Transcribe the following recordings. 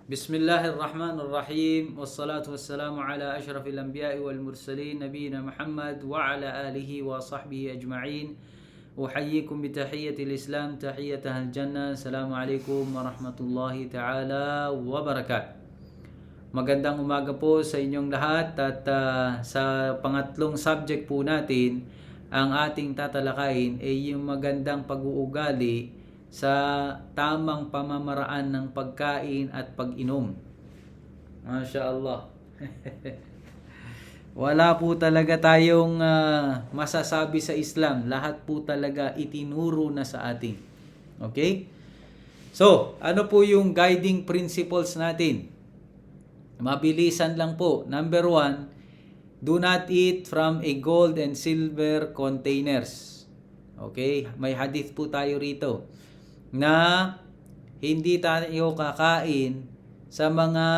Bismillahirrahmanirrahim. Wassalatu wassalamu ala ashrafil anbiya'i wal mursalin nabiyina Muhammad wa ala alihi wa sahbihi ajma'in. Uhayyikum bi tahiyyatil Islam, tahiyyatan jannah. Assalamu alaikum warahmatullahi ta'ala wa barakatuh. Magandang umaga po sa inyong lahat at sa pangatlong subject po natin, ang ating tatalakayin ay yung magandang pag-uugali sa tamang pamamaraan ng pagkain at pag-inom. Masya Allah. Wala po talaga tayong masasabi sa Islam. Lahat po talaga itinuro na sa atin. Okay? So, ano po yung guiding principles natin? Mabilisan lang po. Number 1, do not eat from a gold and silver containers. Okay? May hadith po tayo rito na hindi tayo kakain sa mga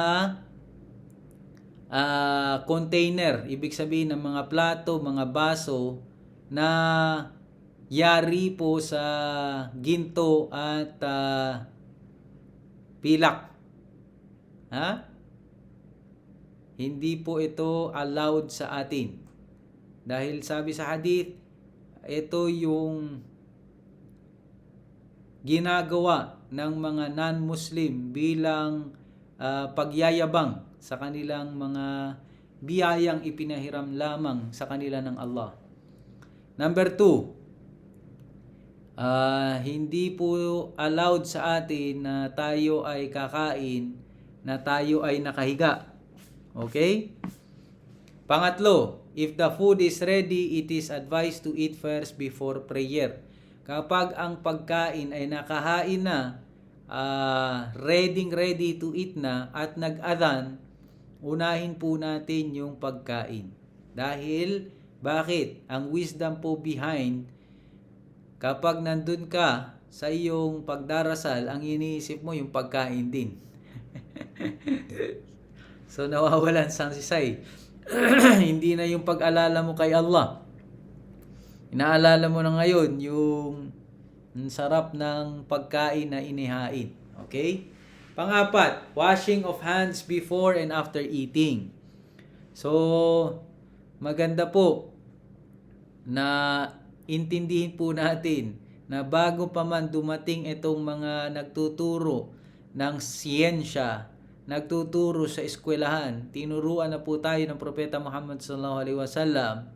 container. Ibig sabihin ng mga plato, mga baso na yari po sa ginto at pilak. Ha? Hindi po ito allowed sa atin. Dahil sabi sa hadith, ito yung ginagawa ng mga non-Muslim bilang pagyayabang sa kanilang mga biyayang ipinahiram lamang sa kanila ng Allah. Number 2, hindi po allowed sa atin na tayo ay kakain na tayo ay nakahiga. Okay? Pangatlo, if the food is ready, it is advised to eat first before prayer. Kapag ang pagkain ay nakahain na, ready to eat na at nag-adhan, unahin po natin yung pagkain. Dahil, bakit? Ang wisdom po behind, kapag nandun ka sa iyong pagdarasal, ang iniisip mo yung pagkain din. So, nawawalan sangsisay. Hindi na yung pag-alala mo kay Allah. Inaalala mo na ngayon yung sarap ng pagkain na inihain. Okay? Pang-apat, washing of hands before and after eating. So, maganda po na intindihin po natin na bago pa man dumating itong mga nagtuturo ng siyensya, nagtuturo sa eskwelahan, tinuruan na po tayo ng Propeta Muhammad sallallahu alaihi wasallam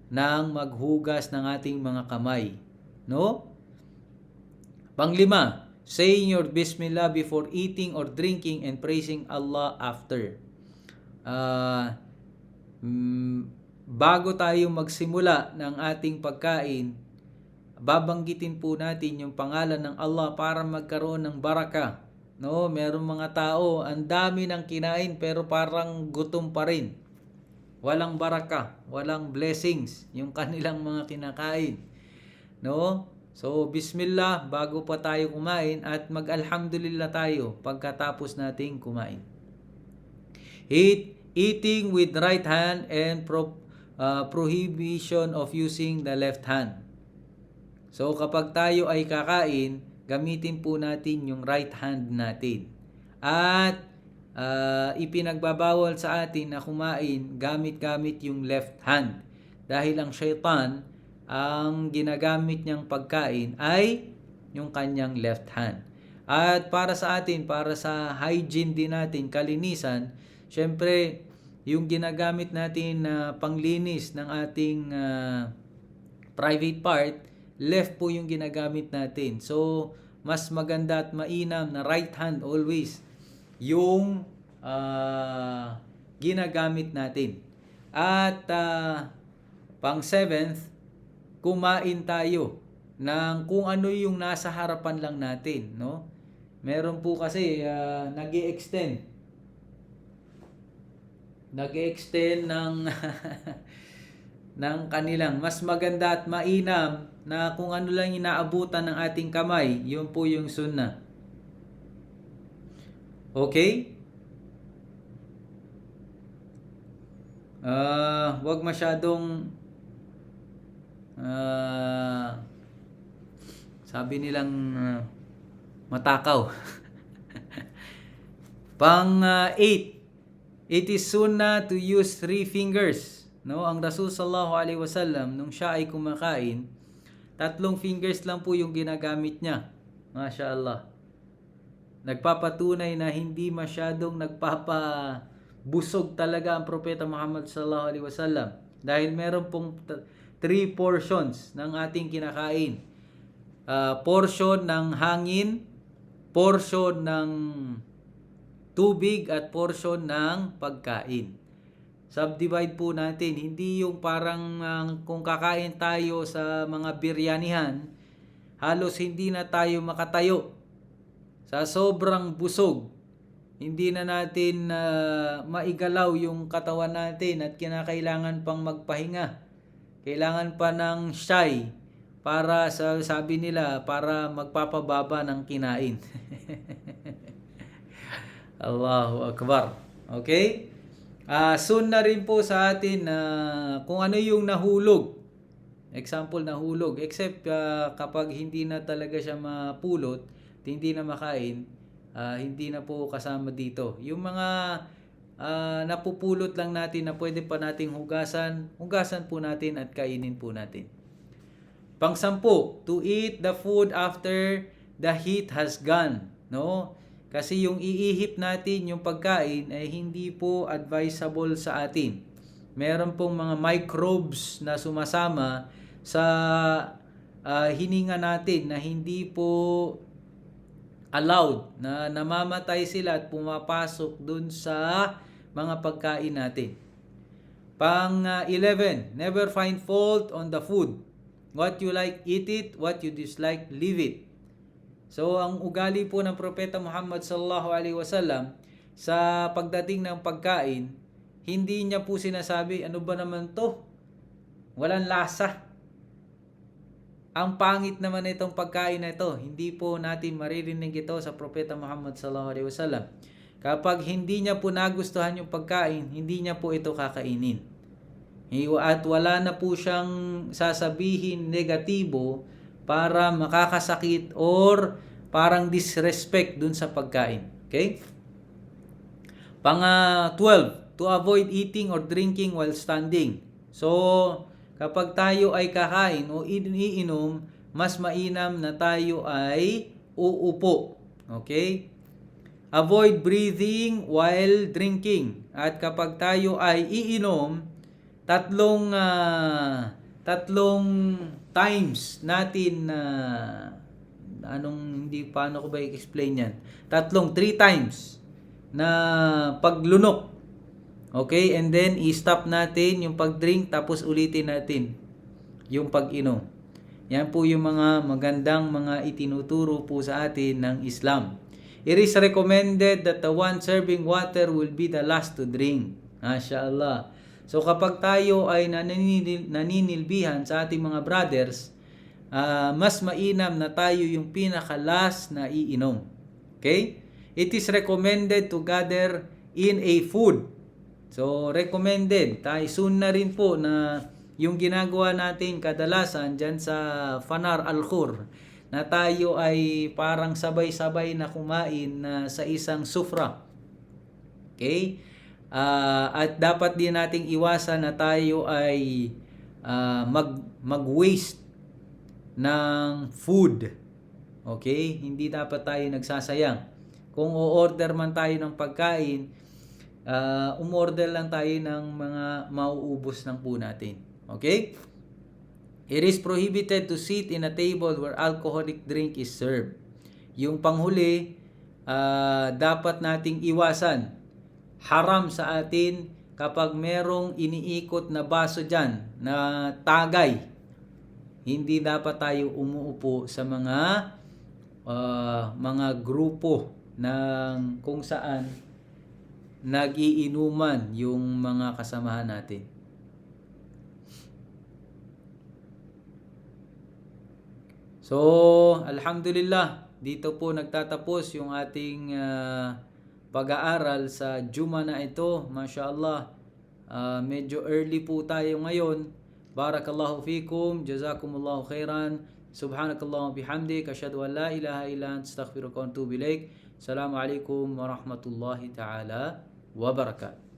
ng maghugas ng ating mga kamay. No? Panglima, saying your Bismillah before eating or drinking and praising Allah after. Bago tayo magsimula ng ating pagkain, babanggitin po natin yung pangalan ng Allah para magkaroon ng baraka. No, merong mga tao, ang dami ng kinain pero parang gutom pa rin. Walang baraka, walang blessings yung kanilang mga kinakain. No? So, bismillah bago pa tayo kumain at mag-alhamdulillah tayo pagkatapos nating kumain. Eating with right hand and prohibition of using the left hand. So, kapag tayo ay kakain, gamitin po natin yung right hand natin. At ipinagbabawal sa atin na kumain gamit-gamit yung left hand. Dahil ang syaitan, ang ginagamit niyang pagkain ay yung kanyang left hand. At para sa atin, para sa hygiene din natin, kalinisan, syempre, yung ginagamit natin na panglinis ng ating private part, left po yung ginagamit natin. So, mas maganda at mainam na right hand always yung ginagamit natin. At pang 7th, kumain tayo ng kung ano yung nasa harapan lang natin. No? Meron po kasi nag-e-extend ng ng kanilang mas maganda at mainam na kung ano lang inaabutan ng ating kamay, yun po yung sunnah. Okay? Wag masyadong sabi nilang matakaw. Pang-8, it is sunnah to use 3 fingers. No, ang Rasul sallallahu alaihi wasallam nung siya ay kumakain, 3 fingers lang po yung ginagamit niya. Mashallah. Nagpapatunay na hindi masyadong nagpapabusog talaga ang propeta Muhammad sallallahu alaihi wasallam dahil meron pong 3 portions ng ating kinakain. Portion ng hangin, portion ng tubig at portion ng pagkain. Subdivide po natin, hindi yung parang kung kakain tayo sa mga biryanihan, halos hindi na tayo makatayo sa sobrang busog. Hindi na natin maigalaw yung katawan natin at kinakailangan pang magpahinga. Kailangan pa ng shy para sabi nila para magpapababa ng kinain. Allahu Akbar. Okay? Sunna rin po sa atin na kung ano yung nahulog. Example, nahulog. Except kapag hindi na talaga siya mapulot, hindi na makain, hindi na po kasama dito. Yung mga napupulot lang natin na pwede pa nating hugasan po natin at kainin po natin. Pang-10, to eat the food after the heat has gone. No? Kasi yung iihip natin, yung pagkain, ay hindi po advisable sa atin. Meron pong mga microbes na sumasama sa hininga natin na hindi po allowed, na namamatay sila at pumapasok dun sa mga pagkain natin. Pang-11, never find fault on the food. What you like, eat it. What you dislike, leave it. So, ang ugali po ng Propeta Muhammad sallallahu alaihi wasallam sa pagdating ng pagkain, hindi niya po sinasabi, ano ba naman to? Walang lasa. Ang pangit naman itong pagkain na ito. Hindi po natin maririnig ito sa Propeta Muhammad sallallahu alaihi wasallam. Kapag hindi niya po nagustuhan yung pagkain, hindi niya po ito kakainin. At wala na po siyang sasabihin negatibo para makakasakit or parang disrespect dun sa pagkain. Okay? Pang-12, to avoid eating or drinking while standing. So, kapag tayo ay kakain o iinom, mas mainam na tayo ay uupo. Okay? Avoid breathing while drinking. At kapag tayo ay iinom, tatlong times natin paano ko ba i-explain yan? 3 times na paglunok. Okay? And then, i-stop natin yung pag-drink, tapos ulitin natin yung pag-inom. Yan po yung mga magandang mga itinuturo po sa atin ng Islam. It is recommended that the one serving water will be the last to drink. MashaAllah. So kapag tayo ay naninilbihan sa ating mga brothers, mas mainam na tayo yung pinakalas na iinom. Okay? It is recommended to gather in a food. So recommended. Sunna rin po na yung ginagawa natin kadalasan dyan sa Fanar Al-Khur, na tayo ay parang sabay-sabay na kumain sa isang sufra. Okay? At dapat din nating iwasan na tayo ay mag-waste ng food. Okay? Hindi dapat tayo nagsasayang. Kung o-order man tayo ng pagkain, umorder lang tayo ng mga mauubos lang po natin. Okay? It is prohibited to sit in a table where alcoholic drink is served. Yung panghuli, dapat nating iwasan. Haram sa atin kapag merong iniikot na baso dyan na tagay. Hindi dapat tayo umuupo sa mga grupo ng kung saan nag-iinuman yung mga kasamahan natin. So, alhamdulillah, dito po nagtatapos yung ating pag-aaral sa Juma na ito. MashaAllah, medyo early po tayo ngayon. Barakallahu fikum, jazakumullahu khairan. Subhanakallahumma bihamdik, asyhadu an la ilaha illa anta, astaghfiruka wa atubu ilaik. Assalamualaikum warahmatullahi ta'ala wabarakatuh.